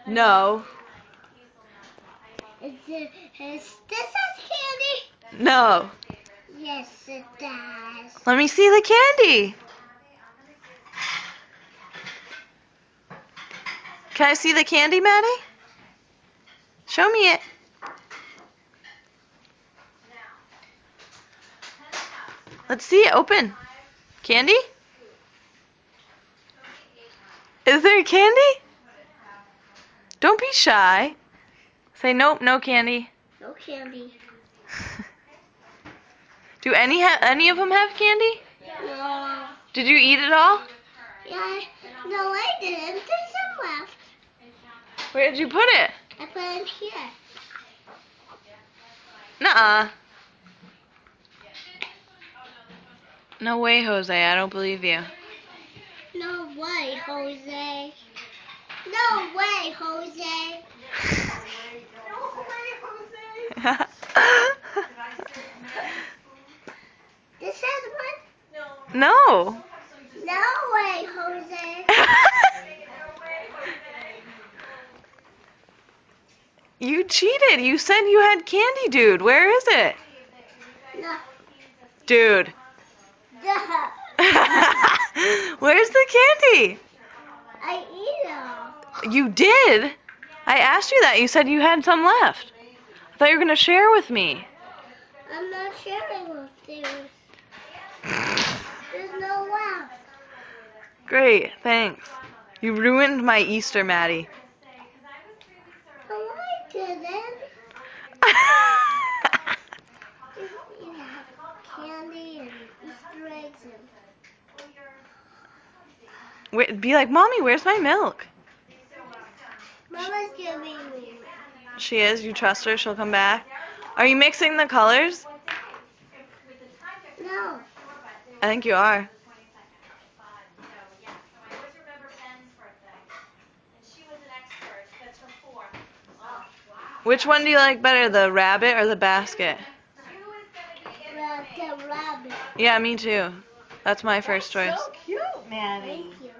No. Does this have candy? No. Yes, it does. Let me see the candy. Can I see the candy, Maddie? Show me it. Let's see it. Open. Candy? Is there candy? Don't be shy. Say nope, no candy. No candy. Do any of them have candy? No. Did you eat it all? Yeah. No, I didn't. There's some left. Where did you put it? I put it here. Nuh-uh. No way, Jose. I don't believe you. No way, Jose. No way, Jose. This has one? No. No way, Jose. You cheated. You said you had candy, dude. Where is it? No. Dude. Duh. Where's the candy? I eat them. You did? I asked you that. You said you had some left. I thought you were going to share with me. I'm not sharing with you. There's no left. Great. Thanks. You ruined my Easter, Maddie. No, I didn't. You have candy and Easter eggs and... Be like, Mommy, where's my milk? Mama's giving me. She is? You trust her? She'll come back? Are you mixing the colors? No. I think you are. Which one do you like better, the rabbit or the basket? The rabbit. Yeah, me too. That's my first choice. So cute, Maddie. Thank you.